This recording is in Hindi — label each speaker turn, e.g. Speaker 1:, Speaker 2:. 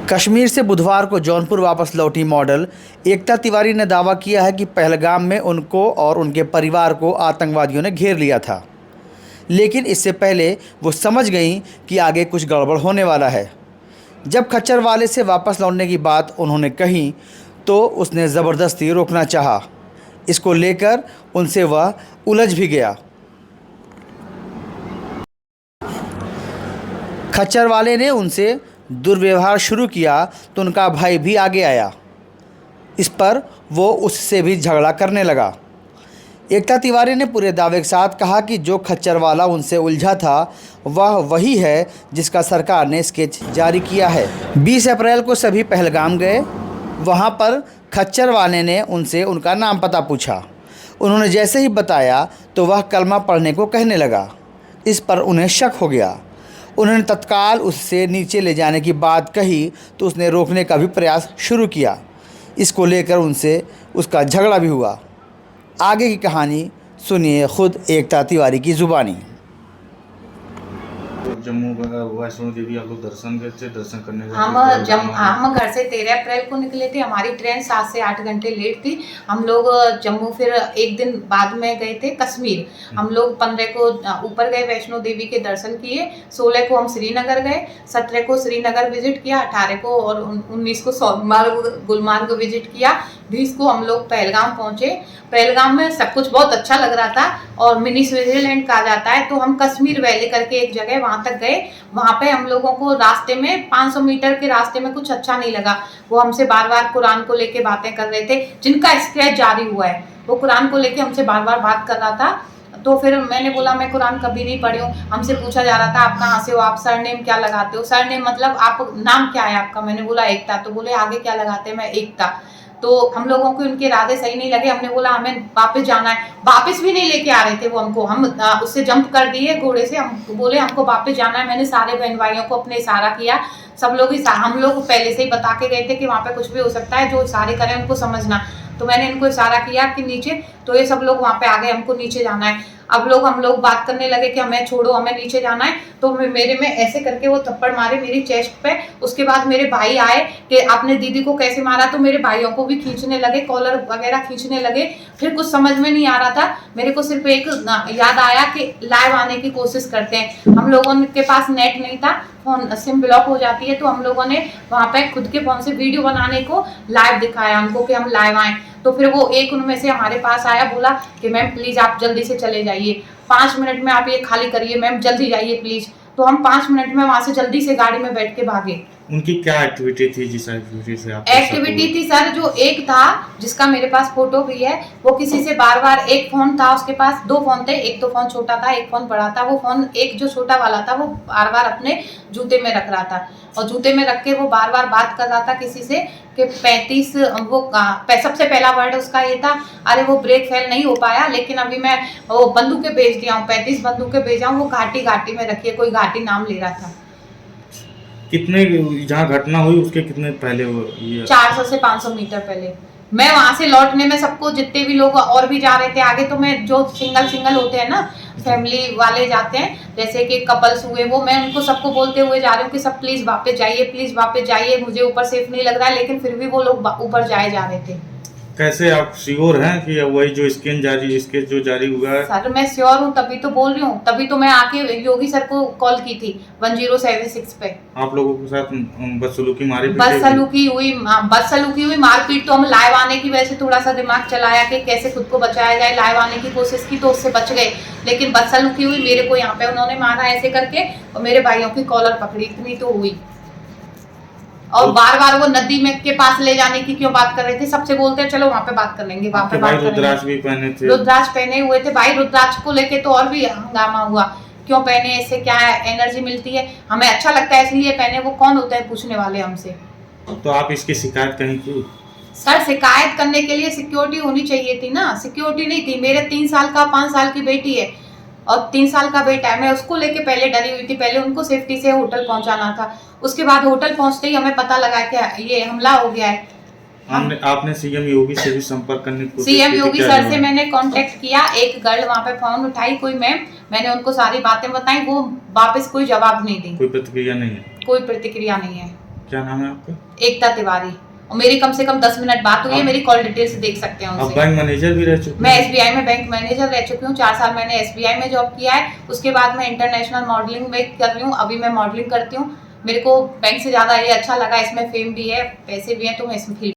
Speaker 1: कश्मीर से बुधवार को जौनपुर वापस लौटी मॉडल एकता तिवारी ने दावा किया है कि पहलगाम में उनको और उनके परिवार को आतंकवादियों ने घेर लिया था, लेकिन इससे पहले वो समझ गईं कि आगे कुछ गड़बड़ होने वाला है। जब खच्चर वाले से वापस लौटने की बात उन्होंने कही तो उसने ज़बरदस्ती रोकना चाहा। इसको लेकर उनसे वह उलझ भी गया। खच्चर वाले ने उनसे दुर्व्यवहार शुरू किया तो उनका भाई भी आगे आया। इस पर वो उससे भी झगड़ा करने लगा। एकता तिवारी ने पूरे दावे के साथ कहा कि जो खच्चर वाला उनसे उलझा था वह वही है जिसका सरकार ने स्केच जारी किया है। 20 अप्रैल को सभी पहलगाम गए। वहां पर खच्चर वाले ने उनसे उनका नाम पता पूछा। उन्होंने जैसे ही बताया तो वह कलमा पढ़ने को कहने लगा। इस पर उन्हें शक हो गया। उन्होंने तत्काल उससे नीचे ले जाने की बात कही तो उसने रोकने का भी प्रयास शुरू किया। इसको लेकर उनसे उसका झगड़ा भी हुआ। आगे की कहानी सुनिए खुद एकता तिवारी की ज़ुबानी।
Speaker 2: जम्मू वैष्णो देवी आप लोग दर्शन गए थे, दर्शन करने गए
Speaker 3: हम घर से 13 अप्रैल को निकले थे। हमारी ट्रेन 7 से 8 घंटे लेट थी। हम लोग जम्मू फिर एक दिन बाद में गए थे कश्मीर। हम लोग 15 को ऊपर गए, वैष्णो देवी के दर्शन किए। 16 को हम श्रीनगर गए, 17 को श्रीनगर विजिट किया, 18 को और 19 को सोनमार्ग गुलमार्ग विजिट किया, 20 को हम लोग पहलगाम पहुंचे। पहलगाम में सब कुछ बहुत अच्छा लग रहा था और मिनी स्विट्जरलैंड कहा जाता है। तो हम कश्मीर वैली करके एक जगह वहां तक गए। वहां पे हम लोगों को रास्ते में 500 मीटर के रास्ते में कुछ अच्छा नहीं लगा। वो हमसे बार बार कुरान को लेके बातें कर रहे थे। जिनका स्केच जारी हुआ है वो कुरान को लेके हमसे बार बार बात कर रहा था। तो फिर मैंने बोला मैं कुरान कभी नहीं पढ़ी हूँ। हमसे पूछा जा रहा था आप कहाँ से हो, आप सरनेम क्या लगाते हो। सरनेम मतलब आप नाम क्या है आपका। मैंने बोला एकता। तो बोले आगे क्या लगाते हैं। मैं एकता। तो हम लोगों को उनके इरादे सही नहीं लगे। हमने बोला हमें वापस जाना है। वापस भी नहीं लेके आ रहे थे वो हमको। हम उससे जंप कर दिए घोड़े से। हम बोले हमको वापस जाना है। मैंने सारे बहन भाइयों को अपने इशारा किया। सब लोग हम लोग पहले से ही बता के गए थे कि वहाँ पे कुछ भी हो सकता है, जो इशारे करें उनको समझना। तो मैंने इनको इशारा किया कि नीचे, तो ये सब लोग वहाँ पे आ गए। हमको नीचे जाना है। अब हम लोग बात करने लगे कि हमें छोड़ो, हमें नीचे जाना है। तो मेरे में ऐसे करके वो थप्पड़ मारे मेरी चेस्ट पे। उसके बाद मेरे भाई आए कि आपने दीदी को कैसे मारा। तो मेरे भाइयों को भी खींचने लगे, कॉलर वगैरह खींचने लगे। फिर कुछ समझ में नहीं आ रहा था। मेरे को सिर्फ एक याद आया कि लाइव आने की कोशिश करते हैं। हम लोगों के पास नेट नहीं था, फोन सिम ब्लॉक हो जाती है। तो हम लोगों ने वहाँ पे खुद के फोन से वीडियो बनाने को लाइव दिखाया उनको कि हम लाइव आए। तो फिर वो एक उनमें से हमारे पास आया, बोला कि मैम प्लीज आप जल्दी से चले जाइए, 5 मिनट में आप ये खाली करिए, मैम जल्दी जाइए प्लीज। तो हम 5 मिनट में वहां से जल्दी से गाड़ी में बैठ के भागे।
Speaker 2: उनकी क्या एक्टिविटी थी जिस एक्टिविटी से आप
Speaker 3: एक्टिविटी थी सर, जो एक था जिसका मेरे पास फोटो भी है, वो किसी से बार बार, एक फोन था उसके पास, 2 फोन थे, एक तो फोन छोटा था एक फोन बड़ा था। वो फोन एक जो छोटा वाला था वो बार बार अपने जूते में रख रहा था और जूते में रख के वो बार बार बात कर रहा था किसी से कि 35 वो सबसे पहला वर्ड उसका ये था, अरे वो ब्रेक फेल नहीं हो पाया लेकिन अभी मैं वो बंदूकें भेज दिया हूँ, 35 बंदूकें भेजा हूँ। वो घाटी घाटी में रखी है, कोई घाटी नाम ले रहा था।
Speaker 2: कितने जहाँ घटना हुई उसके कितने पहले वो
Speaker 3: 400 से 500 मीटर पहले। मैं वहां से लौटने में सबको, जितने भी लोग और भी जा रहे थे आगे, तो मैं जो सिंगल होते हैं ना, फैमिली वाले जाते हैं जैसे कि कपल्स हुए, वो मैं उनको सबको बोलते हुए जा रही हूँ कि सब प्लीज वापस जाइए, प्लीज वापस जाइए, मुझे ऊपर सेफ नहीं लग रहा है। लेकिन फिर भी वो लोग ऊपर जाए जा रहे थे।
Speaker 2: कैसे आप श्योर हैं कि वही जो स्केच जो जारी हुआ है?
Speaker 3: सर मैं श्योर हूँ, तभी तो बोल रही हूँ। तभी तो मैं आके योगी सर को कॉल की थी 1076 पे।
Speaker 2: आप लोगों के साथ बदसलूकी
Speaker 3: हुई मारपीट। तो हम लाइव आने की वजह से थोड़ा सा दिमाग चलाया कि कैसे खुद को बचाया जाए। लाइव आने की कोशिश की तो उससे बच गए, लेकिन बदसलूकी हुई। मेरे को यहाँ पे उन्होंने मारा ऐसे करके और मेरे भाइयों की कॉलर पकड़ी, इतनी तो हुई। और बार बार वो नदी में के पास ले जाने की क्यों बात कर रहे थे। सबसे बोलते हैं चलो वहाँ पे बात कर लेंगे, वहाँ पे बात करेंगे।
Speaker 2: रुद्राक्ष भी पहने थे?
Speaker 3: रुद्राक्ष पहने हुए थे भाई। रुद्राक्ष को लेके तो और भी हंगामा हुआ, क्यों पहने, इससे क्या एनर्जी मिलती है, हमें अच्छा लगता है इसलिए पहने। वो कौन होता है पूछने वाले हमसे।
Speaker 2: तो आप इसकी शिकायत कहीं की?
Speaker 3: सर शिकायत करने के लिए सिक्योरिटी होनी चाहिए थी ना, सिक्योरिटी नहीं थी। मेरे 3 साल का 5 साल की बेटी है और 3 साल का बेटा है। मैं उसको लेके पहले डरी हुई थी। पहले उनको सेफ्टी से होटल पहुंचाना था। उसके बाद होटल पहुंचते ही हमें पता लगा कि ये हमला हो गया है।
Speaker 2: आपने सीएम योगी से भी संपर्क करने की कोशिश की?
Speaker 3: सीएम योगी सर से मैंने कांटेक्ट किया। एक गर्ल वहाँ पे फोन उठाई, कोई मैम, मैंने उनको सारी बातें बताई। वो वापस कोई जवाब नहीं दी।
Speaker 2: कोई प्रतिक्रिया नहीं है?
Speaker 3: कोई प्रतिक्रिया नहीं है।
Speaker 2: क्या नाम है आपका?
Speaker 3: एकता तिवारी। और मेरी कम से कम 10 मिनट बात हुई है, मेरी कॉल डिटेल्स देख सकते हैं
Speaker 2: आप
Speaker 3: उनसे।
Speaker 2: बैंक मैनेजर भी रह चुके
Speaker 3: मैं
Speaker 2: हैं?
Speaker 3: एसबीआई में बैंक मैनेजर रह चुकी हूँ, 4 साल मैंने एसबीआई में जॉब किया है। उसके बाद मैं इंटरनेशनल मॉडलिंग में कर रही हूँ, अभी मैं मॉडलिंग करती हूँ। मेरे को बैंक से ज़्यादा ये अच्छा लगा, इसमें फेम भी है, पैसे भी हैं, तो मैं इसमें फील्ड